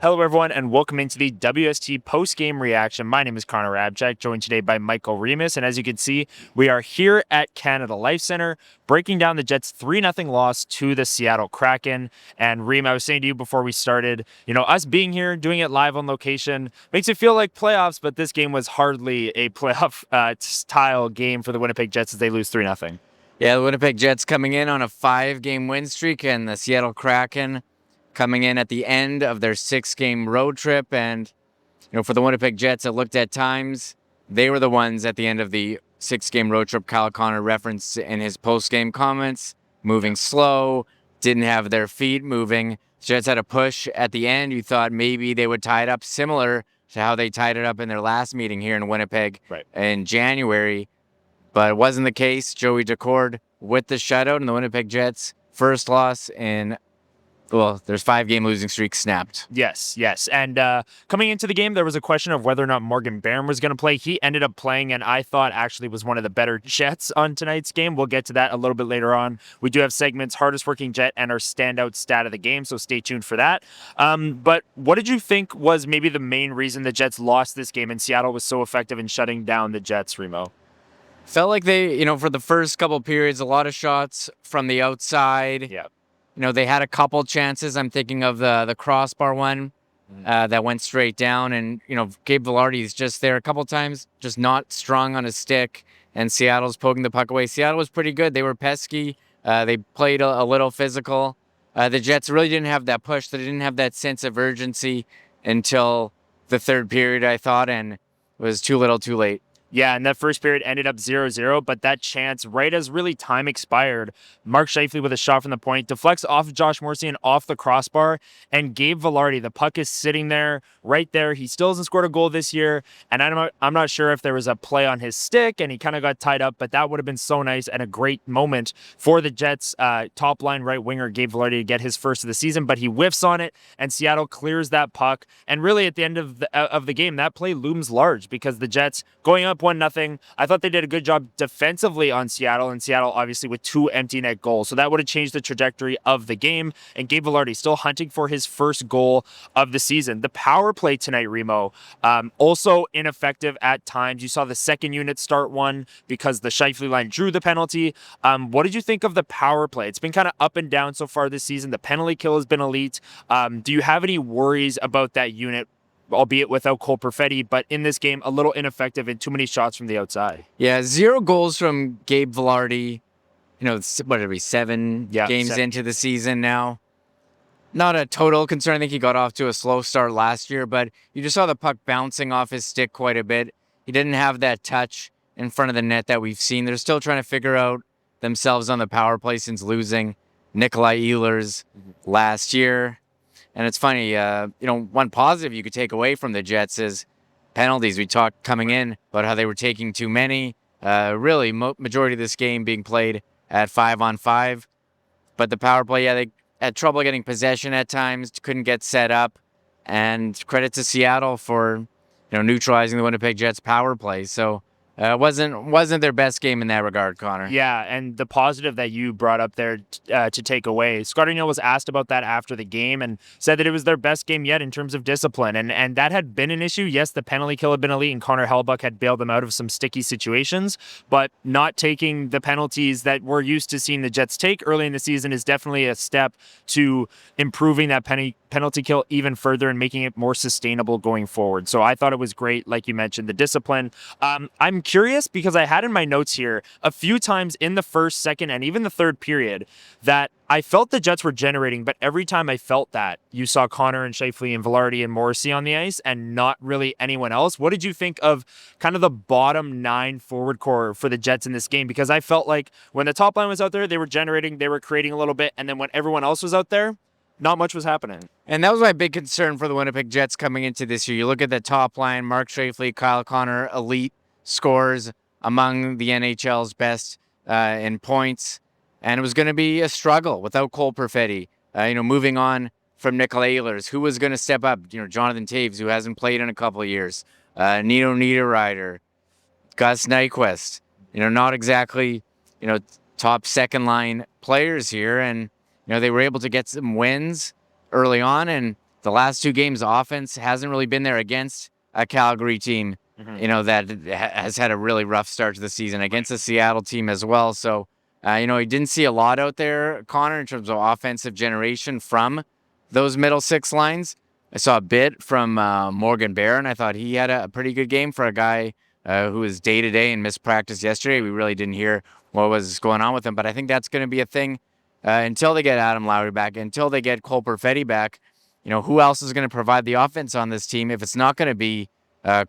Hello, everyone, and welcome into the WST post-game reaction. My name is Connor Hrabchak, joined today by Michael Remis, and as you can see, we are here at Canada Life Center, breaking down the Jets' 3-0 loss to the Seattle Kraken. And Reem, I was saying to you before we started, us being here, doing it live on location, makes it feel like playoffs, but this game was hardly a playoff-style game for the Winnipeg Jets as they lose 3-0. Yeah, the Winnipeg Jets coming in on a 5-game win streak, and the Seattle Kraken coming in at the end of their 6-game road trip. And, for the Winnipeg Jets, it looked at times they were the ones at the end of the 6-game road trip. Kyle Connor referenced in his post-game comments, moving slow, didn't have their feet moving. Jets had a push at the end. You thought maybe they would tie it up similar to how they tied it up in their last meeting here in Winnipeg in January. But it wasn't the case. Joey Daccord with the shutout, and the Winnipeg Jets' first loss in, their 5-game losing streak snapped. Yes. And coming into the game, there was a question of whether or not Morgan Barron was going to play. He ended up playing, and I thought actually was one of the better Jets on tonight's game. We'll get to that a little bit later on. We do have segments, Hardest Working Jet and our Standout Stat of the Game, so stay tuned for that. But what did you think was maybe the main reason the Jets lost this game and Seattle was so effective in shutting down the Jets, Remo? Felt like they, for the first couple periods, a lot of shots from the outside. Yeah. They had a couple chances. I'm thinking of the crossbar one that went straight down. And, Gabe Vilardi's just there a couple times, just not strong on his stick. And Seattle's poking the puck away. Seattle was pretty good. They were pesky. They played a little physical. The Jets really didn't have that push. They didn't have that sense of urgency until the third period, I thought, and it was too little too late. Yeah, and that first period ended up 0-0, but that chance, right as really time expired, Mark Scheifele with a shot from the point, deflects off of Josh Morrissey and off the crossbar, and Gabe Vilardi, the puck is sitting there, right there. He still hasn't scored a goal this year, and I'm not sure if there was a play on his stick, and he kind of got tied up, but that would have been so nice and a great moment for the Jets' top-line right winger, Gabe Vilardi, to get his first of the season, but he whiffs on it, and Seattle clears that puck, and really at the end of the game, that play looms large, because the Jets, going up 1-0. I thought they did a good job defensively on Seattle, and Seattle obviously with 2 empty net goals. So that would have changed the trajectory of the game. And Gabe Vilardi still hunting for his first goal of the season. The power play tonight, Remo, also ineffective at times. You saw the second unit start one because the Scheifele line drew the penalty. What did you think of the power play? It's been kind of up and down so far this season. The penalty kill has been elite. Do you have any worries about that unit, albeit without Cole Perfetti, but in this game, a little ineffective and too many shots from the outside? Yeah, 0 goals from Gabe Vilardi. What are we, 7 games into the season now? Not a total concern. I think he got off to a slow start last year, but you just saw the puck bouncing off his stick quite a bit. He didn't have that touch in front of the net that we've seen. They're still trying to figure out themselves on the power play since losing Nikolai Ehlers last year. And it's funny, one positive you could take away from the Jets is penalties. We talked coming in about how they were taking too many. Really, majority of this game being played at 5-on-5. But the power play, they had trouble getting possession at times, couldn't get set up. And credit to Seattle for, neutralizing the Winnipeg Jets power play. So wasn't their best game in that regard, Connor. Yeah, and the positive that you brought up there to take away, Scott Arniel was asked about that after the game and said that it was their best game yet in terms of discipline, and that had been an issue. Yes, the penalty kill had been elite, and Connor Hellebuyck had bailed them out of some sticky situations, but not taking the penalties that we're used to seeing the Jets take early in the season is definitely a step to improving that penalty kill even further and making it more sustainable going forward. So I thought it was great, like you mentioned, the discipline. I'm curious because I had in my notes here a few times in the first, second, and even the third period that I felt the Jets were generating, but every time I felt that, you saw Connor and Scheifele and Vilardi and Morrissey on the ice and not really anyone else. What did you think of kind of the bottom 9 forward core for the Jets in this game? Because I felt like when the top line was out there, they were generating, they were creating a little bit, and then when everyone else was out there, not much was happening. And that was my big concern for the Winnipeg Jets coming into this year. You look at the top line, Mark Scheifele, Kyle Connor, elite scores among the NHL's best in points. And it was going to be a struggle without Cole Perfetti. Moving on from Nikolai Ehlers, who was going to step up? Jonathan Toews, who hasn't played in a couple of years. Nino Niederreiter, Gus Nyquist. Not exactly, top second line players here. And, they were able to get some wins early on. And the last 2 games, offense hasn't really been there against a Calgary team, that has had a really rough start to the season, against a Seattle team as well. So, he didn't see a lot out there, Connor, in terms of offensive generation from those middle 6 lines. I saw a bit from Morgan Barron. I thought he had a pretty good game for a guy who was day-to-day and missed practice yesterday. We really didn't hear what was going on with him, but I think that's going to be a thing until they get Adam Lowry back, until they get Cole Perfetti back. Who else is going to provide the offense on this team if it's not going to be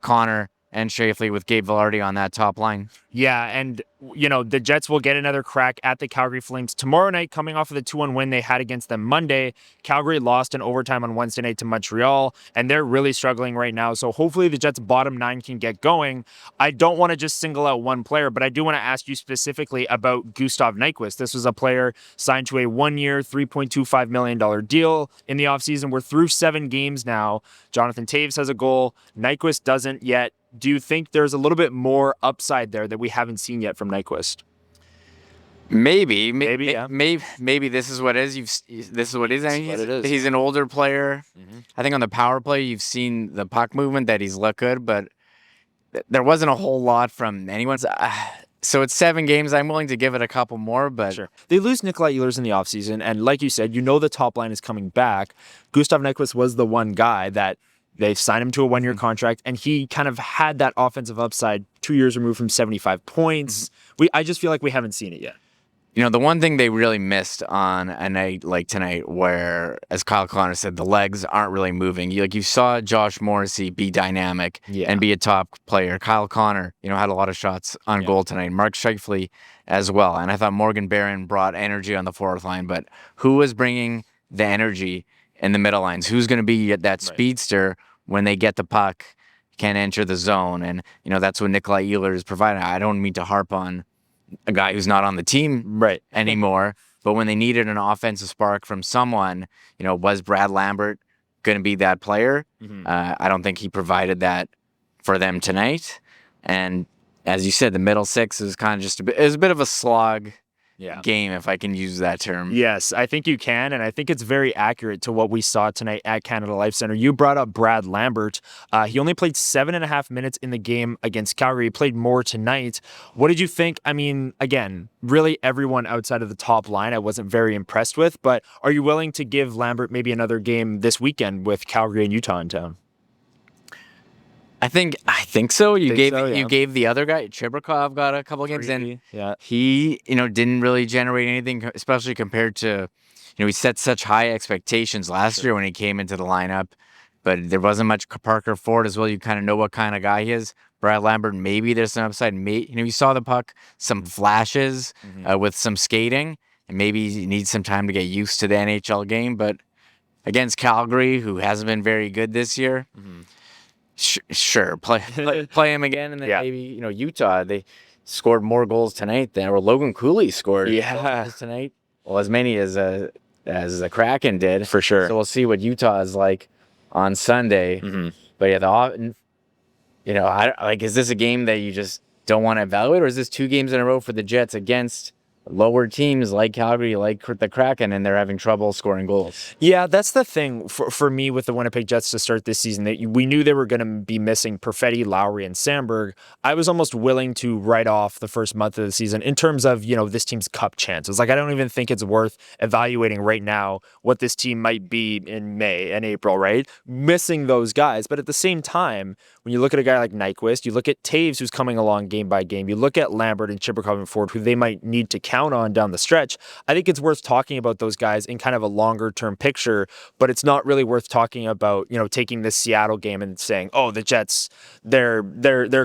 Connor and Scheifele with Gabe Vilardi on that top line? Yeah, and the Jets will get another crack at the Calgary Flames tomorrow night, coming off of the 2-1 win they had against them Monday. Calgary lost in overtime on Wednesday night to Montreal, and they're really struggling right now. So hopefully the Jets' bottom 9 can get going. I don't want to just single out one player, but I do want to ask you specifically about Gustav Nyquist. This was a player signed to a 1-year, $3.25 million deal in the offseason. We're through 7 games now. Jonathan Toews has a goal. Nyquist doesn't yet. Do you think there's a little bit more upside there that we haven't seen yet from Nyquist? Maybe, yeah. Maybe this is what it is. This is what it is. I mean, he's an older player. I think on the power play, you've seen the puck movement that he's looked good, but there wasn't a whole lot from anyone. So it's 7 games. I'm willing to give it a couple more, but sure. They lose Nikolai Ehlers in the offseason, and like you said, the top line is coming back. Gustav Nyquist was the one guy that they signed him to a 1-year contract, and he kind of had that offensive upside 2 years removed from 75 points. I just feel like we haven't seen it yet. The one thing they really missed on a night like tonight where, as Kyle Connor said, the legs aren't really moving. You saw Josh Morrissey be dynamic and be a top player. Kyle Connor, had a lot of shots on goal tonight. Mark Scheifele as well. And I thought Morgan Barron brought energy on the fourth line. But who was bringing the energy in the middle lines? Who's going to be that speedster when they get the puck, can enter the zone? And, that's what Nikolai Ehlers is providing. I don't mean to harp on a guy who's not on the team anymore, but when they needed an offensive spark from someone, was Brad Lambert going to be that player? I don't think he provided that for them tonight. And as you said, the middle 6 is kind of just it was a bit of a slog game, if I can use that term. Yes, I think you can, and I think it's very accurate to what we saw tonight at Canada Life Center. You brought up Brad Lambert. He only played 7.5 minutes in the game against Calgary. He played more tonight. What did you think? I mean, again, really everyone outside of the top line I wasn't very impressed with, but are you willing to give Lambert maybe another game this weekend with Calgary and Utah in town? I think so. You gave the other guy, Chibrikov, got a couple of games in. Yeah. He, didn't really generate anything, especially compared to, he set such high expectations last year when he came into the lineup, but there wasn't much. Parker Ford as well. You kind of know what kind of guy he is. Brad Lambert, maybe there's some upside. You saw the puck, some flashes with some skating, and maybe he needs some time to get used to the NHL game. But against Calgary, who hasn't been very good this year, sure, play him again, and then maybe Utah. They scored more goals tonight than Logan Cooley scored. Tonight. Well, as many as the Kraken did for sure. So we'll see what Utah is like on Sunday. But is this a game that you just don't want to evaluate, or is this 2 games in a row for the Jets against lower teams like Calgary, like the Kraken, and they're having trouble scoring goals? Yeah, that's the thing for me with the Winnipeg Jets to start this season. That we knew they were going to be missing Perfetti, Lowry, and Sandberg. I was almost willing to write off the first month of the season in terms of, this team's cup chances. Like, I don't even think it's worth evaluating right now what this team might be in May and April, right? Missing those guys. But at the same time, when you look at a guy like Nyquist, you look at Toews, who's coming along game by game, you look at Lambert and Chibrikov and Ford, who they might need to count on down the stretch. I think it's worth talking about those guys in kind of a longer term picture, but it's not really worth talking about, taking this Seattle game and saying, oh, the Jets, they're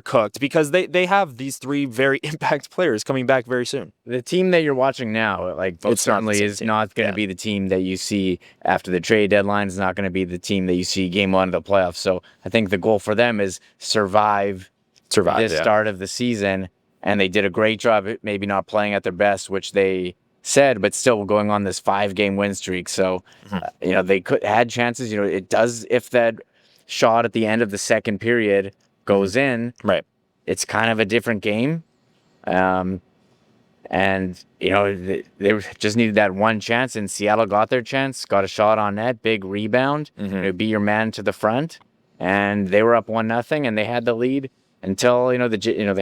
cooked, because they have these 3 very impact players coming back very soon. The team that you're watching now, it certainly is not going to be the team that you see after the trade deadline. It's not going to be the team that you see game 1 of the playoffs. So I think the goal for them is survive this start of the season. And they did a great job, maybe not playing at their best, which they said, but still going on this 5-game win streak. So, they had chances. It does, if that shot at the end of the second period goes in, right? It's kind of a different game. And And, they just needed that one chance, and Seattle got their chance, got a shot on net, big rebound, beat your man to the front, and they were up 1-0, and they had the lead until, they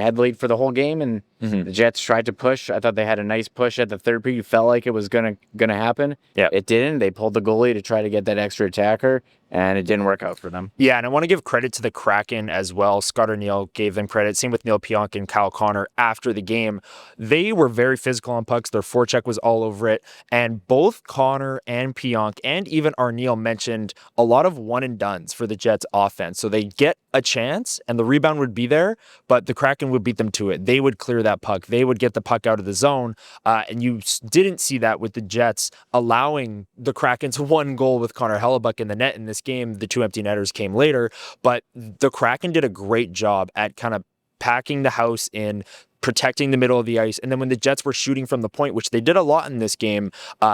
had the lead for the whole game, and the Jets tried to push. I thought they had a nice push at the third period. You felt like it was gonna happen. Yeah. It didn't. They pulled the goalie to try to get that extra attacker, and it didn't work out for them. Yeah, and I want to give credit to the Kraken as well. Scott O'Neill gave them credit. Same with Neil Pionk and Kyle Connor after the game. They were very physical on pucks. Their forecheck was all over it. And both Connor and Pionk and even O'Neill mentioned a lot of one-and-dones for the Jets offense. So they get a chance and the rebound would be there, but the Kraken would beat them to it. They would clear that puck. They would get the puck out of the zone. And you didn't see that with the Jets allowing the Kraken to one goal with Connor Hellebuyck in the net in this game. The two empty netters came later, but the Kraken did a great job at kind of packing the house in, protecting the middle of the ice. And then when the Jets were shooting from the point, which they did a lot in this game,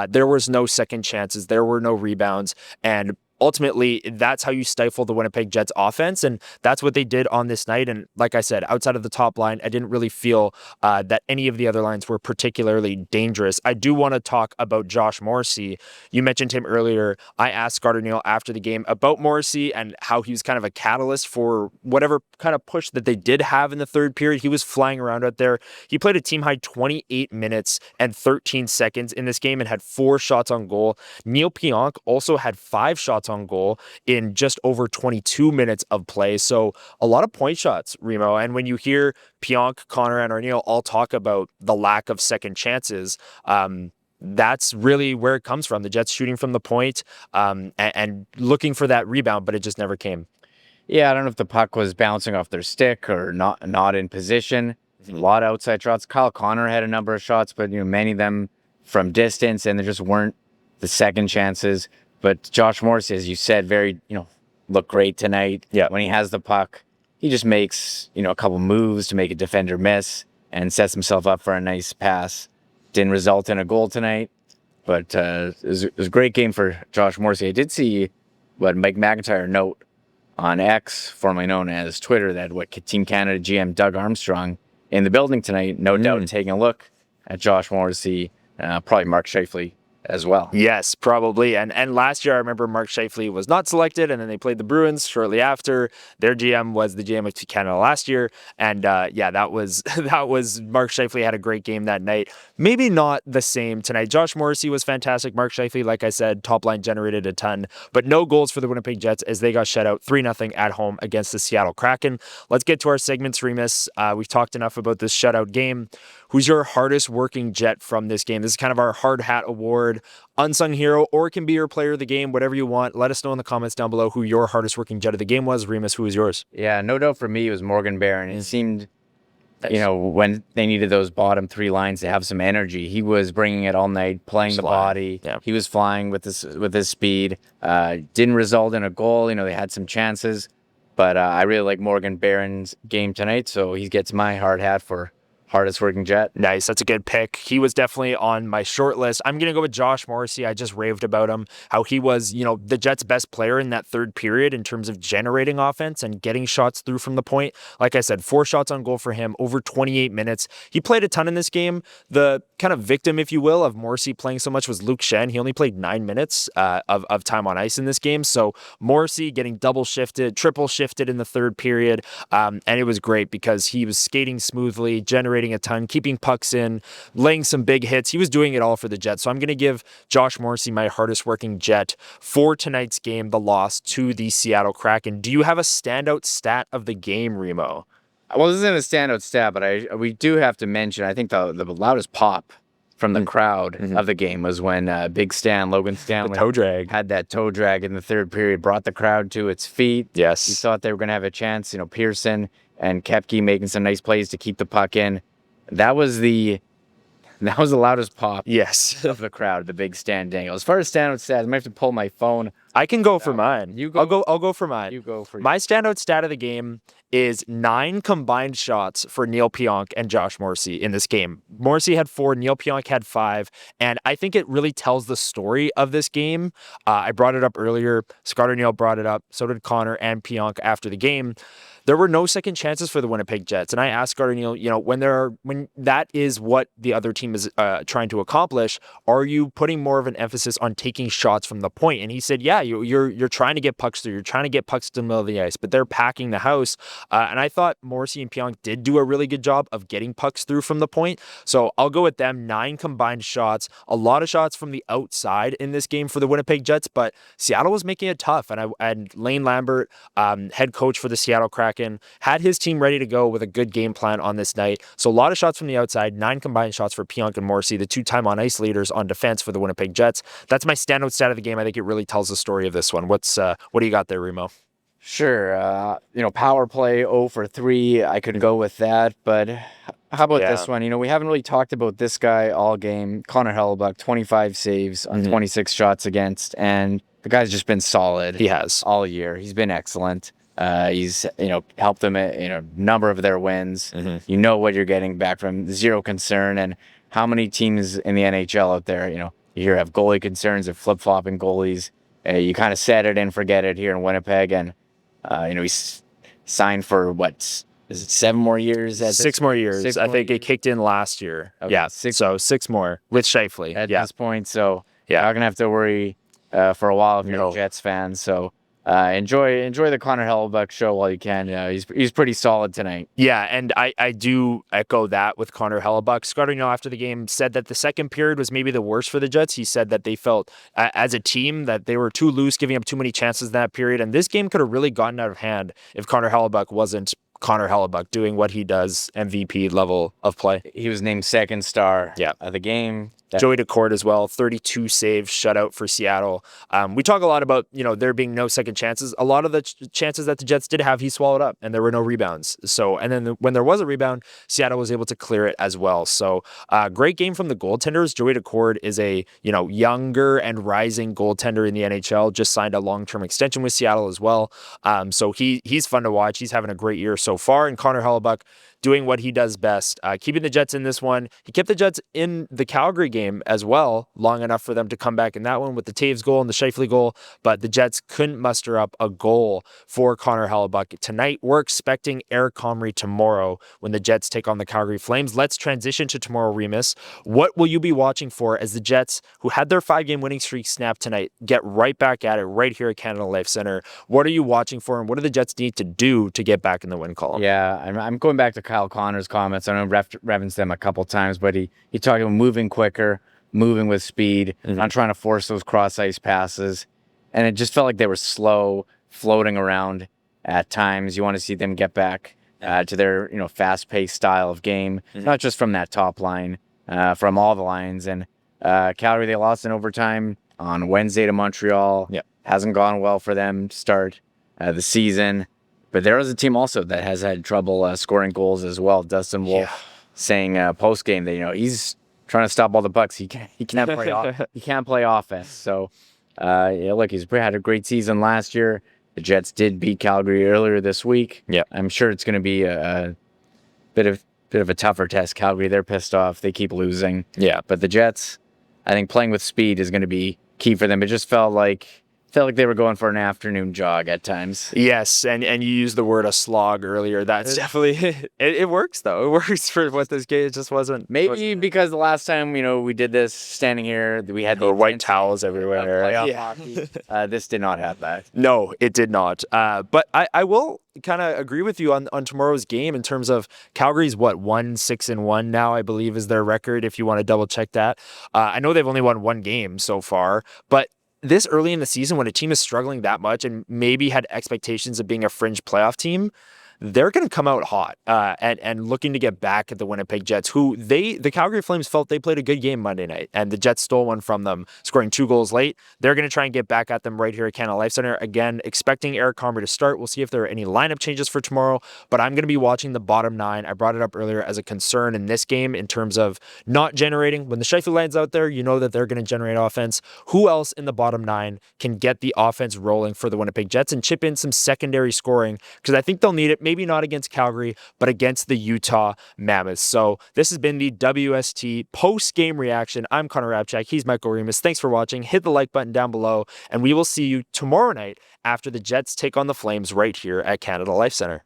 there was no second chances. There were no rebounds. And ultimately, that's how you stifle the Winnipeg Jets offense, and that's what they did on this night. And like I said, outside of the top line, I didn't really feel that any of the other lines were particularly dangerous. I do want to talk about Josh Morrissey. You mentioned him earlier. I asked Scott O'Neill after the game about Morrissey and how he was kind of a catalyst for whatever kind of push that they did have in the third period. He was flying around out there. He played a team-high 28 minutes and 13 seconds in this game and had 4 shots on goal. Neil Pionk also had 5 shots on goal in just over 22 minutes of play. So a lot of point shots, Remo. And when you hear Pionk, Connor, and O'Neill all talk about the lack of second chances, that's really where it comes from. The Jets shooting from the point and looking for that rebound, but it just never came. Yeah, I don't know if the puck was bouncing off their stick or not in position. A lot of outside shots. Kyle Connor had a number of shots, but many of them from distance, and there just weren't the second chances. But Josh Morrissey, as you said, looked great tonight. Yeah. When he has the puck, he just makes, a couple moves to make a defender miss and sets himself up for a nice pass. Didn't result in a goal tonight, but it was a great game for Josh Morrissey. I did see what Mike McIntyre note on X, formerly known as Twitter, that Team Canada GM Doug Armstrong in the building tonight, no doubt taking a look at Josh Morrissey, probably Mark Scheifele as well. Yes, probably. And last year, I remember Mark Scheifele was not selected, and then they played the Bruins shortly after. Their GM was the GM of Team Canada last year, and that was Mark Scheifele had a great game that night. Maybe not the same tonight. Josh Morrissey was fantastic. Mark Scheifele, like I said, top line generated a ton, but no goals for the Winnipeg Jets as they got shut out 3-0 at home against the Seattle Kraken. Let's get to our segments, Remis. We've talked enough about this shutout game. Who's your hardest working Jet from this game? This is kind of our hard hat award, unsung hero, or it can be your player of the game, whatever you want. Let us know in the comments down below who your hardest working Jet of the game was. Remis, who was yours? Yeah, no doubt for me, it was Morgan Barron. It seemed, when they needed those bottom 3 lines to have some energy, he was bringing it all night, playing the body. Yeah. He was flying with his speed. Didn't result in a goal. They had some chances, but I really like Morgan Barron's game tonight, so he gets my hard hat for hardest working Jet. Nice. That's a good pick. He was definitely on my short list. I'm going to go with Josh Morrissey. I just raved about him, how he was, the Jets' best player in that third period in terms of generating offense and getting shots through from the point. Like I said, 4 shots on goal for him over 28 minutes. He played a ton in this game. The kind of victim, if you will, of Morrissey playing so much was Luke Shen. He only played 9 minutes of time on ice in this game. So Morrissey getting double shifted, triple shifted in the third period. And it was great because he was skating smoothly, generating a ton, keeping pucks in, laying some big hits. He was doing it all for the Jets. So I'm going to give Josh Morrissey my hardest working Jet for tonight's game, the loss to the Seattle Kraken. Do you have a standout stat of the game, Remo? Well, this isn't a standout stat, but we do have to mention, I think the loudest pop from the crowd of the game was when Big Stan, Logan Stanley, the toe drag. Had that toe drag in the third period, brought the crowd to its feet. Yes. You thought they were going to have a chance. Pearson and Koepke making some nice plays to keep the puck in. That was the loudest pop. Yes. Of the crowd, the Big Stan dangle. As far as standout stats, I might have to pull my phone. I can go for mine. You go. I'll go for mine. You go for my standout stat of the game is 9 combined shots for Neil Pionk and Josh Morrissey in this game. Morrissey had 4, Neil Pionk had 5, and I think it really tells the story of this game. I brought it up earlier. Scott O'Neill brought it up. So did Connor and Pionk after the game. there were no second chances for the Winnipeg Jets. And I asked Gardner Neal, when that is what the other team is trying to accomplish, are you putting more of an emphasis on taking shots from the point? And he said, yeah, you're trying to get pucks through. You're trying to get pucks to the middle of the ice, but they're packing the house. And I thought Morrissey and Pionk did do a really good job of getting pucks through from the point. So I'll go with them. 9 combined shots, a lot of shots from the outside in this game for the Winnipeg Jets, but Seattle was making it tough. And Lane Lambert, head coach for the Seattle Kraken, had his team ready to go with a good game plan on this night. So a lot of shots from the outside, 9 combined shots for Pionk and Morrissey, the 2-time on ice leaders on defense for the Winnipeg Jets. That's my standout stat of the game. I think it really tells the story of this one. What do you got there, Remo? Sure. Power play 0 for 3. I could go with that, but how about this one? We haven't really talked about this guy all game. Connor Hellebuyck, 25 saves on 26 shots against, and the guy's just been solid. He has all year. He's been excellent. He's helped them in a number of their wins. You know what you're getting back from, zero concern. And how many teams in the NHL out there, you hear have goalie concerns of flip-flopping goalies. You kind of set it and forget it here in Winnipeg, and he's signed for what? Is it 7 more years? 6 more years. I think it kicked in last year. Okay, yeah, 6 more with Scheifele at this point. So you're not gonna have to worry for a while if you're a Jets fan. So enjoy the Connor Hellebuyck show while you can. He's pretty solid tonight. Yeah, and I do echo that with Connor Hellebuyck. Scarino after the game said that the second period was maybe the worst for the Jets. He said that they felt as a team that they were too loose, giving up too many chances in that period, and this game could have really gotten out of hand if Connor Hellebuyck wasn't Connor Hellebuyck doing what he does, MVP level of play. He was named second star of the game. Joey Daccord as well, 32 saves, shutout for Seattle. We talk a lot about, there being no second chances. A lot of the chances that the Jets did have, he swallowed up, and there were no rebounds. So, and then when there was a rebound, Seattle was able to clear it as well. So, great game from the goaltenders. Joey Daccord is a, younger and rising goaltender in the NHL, just signed a long-term extension with Seattle as well. So he's fun to watch. He's having a great year so far. And Connor Hellebuyck doing what he does best, keeping the Jets in this one. He kept the Jets in the Calgary game as well, long enough for them to come back in that one with the Taves goal and the Scheifele goal, but the Jets couldn't muster up a goal for Connor Hellebuyck. Tonight, we're expecting Eric Comrie tomorrow when the Jets take on the Calgary Flames. Let's transition to tomorrow, Remis. What will you be watching for as the Jets, who had their 5-game winning streak snapped tonight, get right back at it right here at Canada Life Center? What are you watching for, and what do the Jets need to do to get back in the win column? Yeah, I'm going back to Kyle Connor's comments. I know referenced them a couple times, but he talked about moving quicker, moving with speed, not trying to force those cross-ice passes. And it just felt like they were slow, floating around at times. You want to see them get back to their fast-paced style of game, not just from that top line, from all the lines. And Calgary, they lost in overtime on Wednesday to Montreal. Hasn't gone well for them to start the season. But there is a team also that has had trouble scoring goals as well. Dustin Wolf saying post-game that he's trying to stop all the pucks. He can't play he can't play offense. So look, he's had a great season last year. The Jets did beat Calgary earlier this week. I'm sure it's going to be a bit of a tougher test. Calgary, they're pissed off. They keep losing. But the Jets, I think playing with speed is going to be key for them. It just felt like they were going for an afternoon jog at times. Yes, and you used the word a slog earlier. That's definitely it works though. It works for what this game. It just wasn't. Maybe because the last time we did this standing here, we had the white towels everywhere. This did not have that. No, it did not. But I will kind of agree with you on tomorrow's game in terms of Calgary's 1-6-1 now, I believe is their record. If you want to double check that, I know they've only won 1 game so far, but this early in the season, when a team is struggling that much and maybe had expectations of being a fringe playoff team, they're going to come out hot and looking to get back at the Winnipeg Jets, who the Calgary Flames felt they played a good game Monday night, and the Jets stole one from them, scoring 2 goals late. They're going to try and get back at them right here at Canada Life Center. Again, expecting Eric Comrie to start. We'll see if there are any lineup changes for tomorrow, but I'm going to be watching the bottom 9. I brought it up earlier as a concern in this game in terms of not generating. When the Scheifele line's out there, you know that they're going to generate offense. Who else in the bottom 9 can get the offense rolling for the Winnipeg Jets and chip in some secondary scoring? Because I think they'll need it. Maybe not against Calgary, but against the Utah Mammoths. So this has been the WST post-game reaction. I'm Connor Hrabchak. He's Michael Remis. Thanks for watching. Hit the like button down below, and we will see you tomorrow night after the Jets take on the Flames right here at Canada Life Center.